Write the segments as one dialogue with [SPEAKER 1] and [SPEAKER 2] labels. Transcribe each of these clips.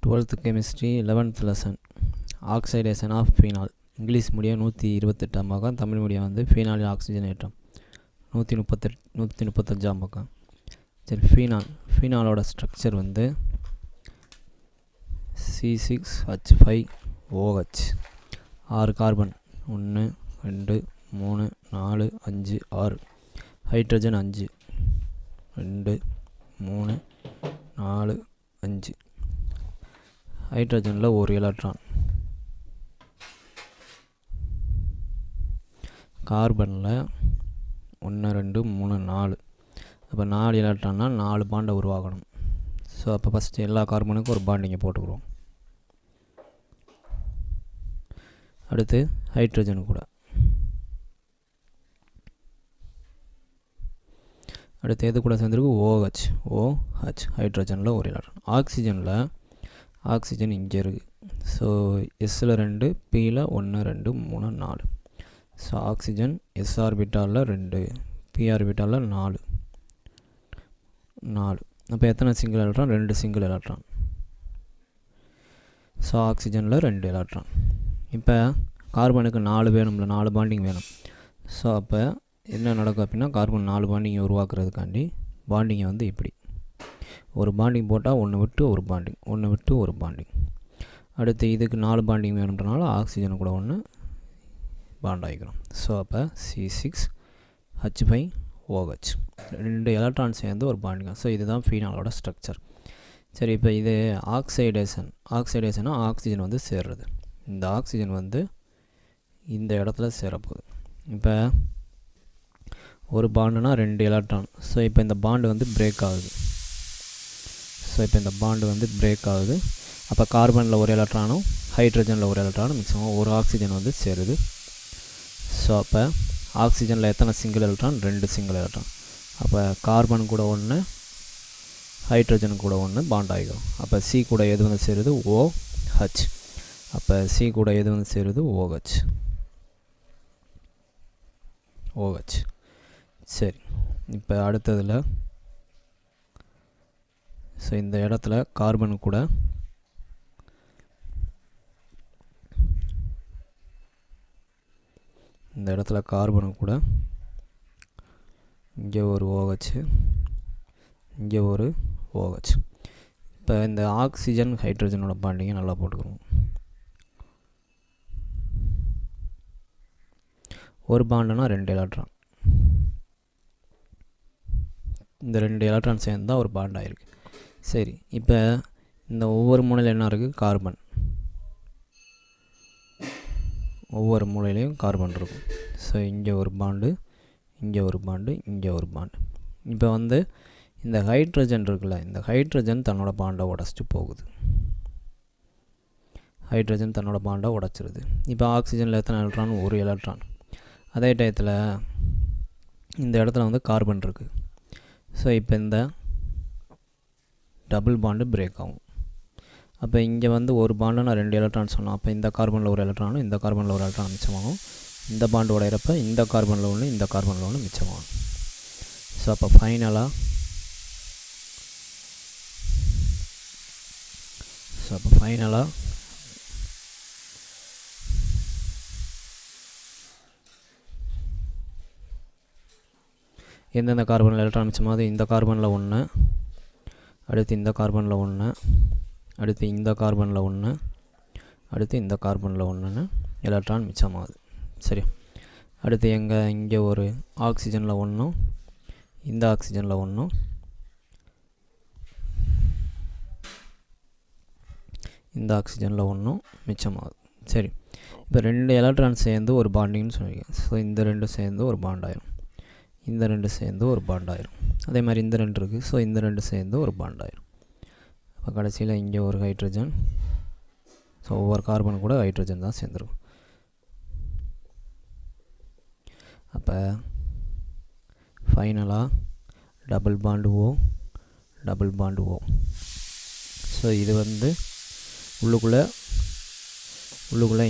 [SPEAKER 1] 12th chemistry 11th lesson oxidation of phenol. English medium 128ஆம் பக்கம், Tamil medium வந்து ஃபீனாலின் ஆக்சிஜனேற்றம் 135ஆம் பக்கம். சரி, ஃபீனாலோட ஸ்ட்ரக்சர் வந்து C6H5OH, 6 கார்பன், 1 2 3 4 5 6, ஹைட்ரஜன் 5, 2 3 4 5, ஹைட்ரஜனில் ஒரு எலக்ட்ரான், கார்பனில் 1 2 3 4, அப்போ 4 எலக்ட்ரான்னா 4 பாண்டை உருவாக்கணும். ஸோ அப்போ ஃபஸ்ட்டு எல்லா கார்பனுக்கும் ஒரு பாண்டிங்கை போட்டுக்கிறோம். அடுத்து ஹைட்ரஜன் கூட, அடுத்து எது கூட சேர்ந்துருக்கு? OH, ஹைட்ரஜனில் ஒரு எலக்ட்ரான். ஆக்சிஜன் இங்கே இருக்குது. ஸோ எஸ்ஸில் 2, பியில் 1 2 3 4. ஸோ ஆக்சிஜன் எஸ் ஆர்பிட்டாலில் 2, பி ஆர்பிட்டாலில் 4. அப்போ எத்தனை single electron? 2 single electron. So ஆக்சிஜனில் 2 எலக்ட்ரான். இப்போ கார்பனுக்கு 4 வேணும்ல, 4 பாண்டிங் வேணும். ஸோ அப்போ என்ன நடக்கும் அப்படின்னா, கார்பன் 4 பாண்டிங்கை உருவாக்குறதுக்காண்டி பாண்டிங்கை வந்து இப்படி ஒரு பாண்டிங் போட்டால் ஒன்று விட்டு ஒரு பாண்டிங். அடுத்து இதுக்கு 4 பாண்டிங் வேணுன்றனால ஆக்சிஜனை கூட ஒன்று பாண்ட் ஆகிக்கிறோம். ஸோ அப்போ C6H5OH, 2 எலக்ட்ரான் சேர்ந்து ஒரு பாண்டிங். ஸோ இதுதான் ஃபீனாலோட ஸ்ட்ரக்சர். சரி, இப்போ இது ஆக்சைடேஷனாக ஆக்சிஜன் வந்து சேர்றது. இந்த ஆக்சிஜன் வந்து இந்த இடத்துல சேரப்போகுது. இப்போ ஒரு பாண்டுனா 2 எலக்ட்ரான். ஸோ இப்போ இந்த பாண்டு வந்து பிரேக் ஆகுது. அப்போ கார்பனில் ஒரு எலக்ட்ரானும் ஹைட்ரஜனில் ஒரு எலக்ட்ரானும் மிக்ஸ் ஆகும், ஒரு ஆக்சிஜன் வந்து சேருது. ஸோ அப்போ ஆக்சிஜனில் எத்தனை சிங்கிள் எலக்ட்ரான்? 2 single electron. அப்போ கார்பன் கூட 1, ஹைட்ரஜன் கூட 1 பாண்ட் ஆகிடும். அப்போ சி கூட எது வந்து சேருது? OH. அப்போ சி கூட எது வந்து சேருது? OH. சரி, இப்போ அடுத்ததில் ஸோ இந்த இடத்துல கார்பன் கூட இங்கே ஒரு OH, இங்கே ஒரு OH. இப்போ இந்த ஆக்சிஜன் ஹைட்ரஜனோட பாண்டிங்கை நல்லா போட்டுக்கிறோம். ஒரு பாண்டுனா 2 எலக்ட்ரான். இந்த 2 எலக்ட்ரான் சேர்ந்து தான் ஒரு பாண்ட் ஆகிருக்கு. சரி, இப்போ இந்த ஒவ்வொரு மூலையில் என்ன இருக்குது? கார்பன். ஒவ்வொரு மூலையிலையும் கார்பன் இருக்கும். ஸோ இங்கே ஒரு பாண்டு, இங்கே ஒரு பாண்டு, இங்கே ஒரு பாண்டு. இப்போ வந்து இந்த ஹைட்ரஜன் இருக்குல்ல, இந்த ஹைட்ரஜன் தன்னோட பாண்டை உடச்சிட்டு போகுது. உடச்சிருது. இப்போ ஆக்சிஜனில் எத்தனை எலக்ட்ரான்? ஒரு எலக்ட்ரான். அதே டயத்தில் இந்த இடத்துல வந்து கார்பன் இருக்குது. ஸோ இப்போ இந்த டபுள் பாண்டு பிரேக் ஆகும். அப்போ இங்கே வந்து ஒரு பாண்டுனா 2 எலக்ட்ரான் சொன்னோம். அப்போ இந்த கார்பனில் ஒரு எலக்ட்ரானும் இந்த கார்பனில் ஒரு எலக்ட்ரான் மிச்சமாகும். இந்த பாண்டு உடையிறப்ப இந்த கார்பனில் ஒன்று, இந்த கார்பனில் ஒன்று மிச்சமாகும். ஸோ அப்போ ஃபைனலாக எந்தெந்த கார்பனில் எலக்ட்ரான் மிச்சமாகுது? இந்த கார்பனில் 1, அடுத்து இந்த கார்பனில் 1, அடுத்து இந்த கார்பனில் 1, அடுத்து இந்த கார்பனில் 1ன்னு எலக்ட்ரான் மிச்சமாகுது. சரி, அடுத்து இங்கே ஒரு ஆக்சிஜனில் 1, இந்த ஆக்சிஜனில் 1, இந்த ஆக்சிஜனில் 1 மிச்சமாகுது. சரி, இப்போ 2 எலக்ட்ரான் சேர்ந்து ஒரு பாண்டிங்னு சொல்லியிருக்கேன். ஸோ இந்த 2 சேர்ந்து ஒரு பாண்ட் ஆயிரும், இந்த 2 சேர்ந்து ஒரு பாண்ட் ஆயிரும். அதே மாதிரி இந்த 2 இருக்குது. ஸோ இந்த 2 சேர்ந்து ஒரு பாண்ட் ஆயிரும். அப்போ கடைசியில் இங்கே ஒரு ஹைட்ரஜன். ஸோ ஒவ்வொரு கார்பன் கூட ஹைட்ரஜன் தான் சேர்ந்துருக்கும். அப்போ ஃபைனலாக டபுள் பாண்டு O. ஸோ இது வந்து உள்ளுக்குள்ளே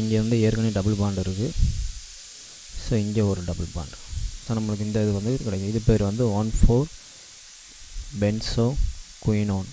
[SPEAKER 1] இங்கே வந்து ஏற்கனவே டபுள் பாண்டு இருக்குது. ஸோ இங்கே ஒரு டபுள் பாண்டு. ஸோ நம்மளுக்கு இந்த இது வந்து கிடைக்கும். இது பேர் வந்து 1,4-பென்சோகுயினோன்.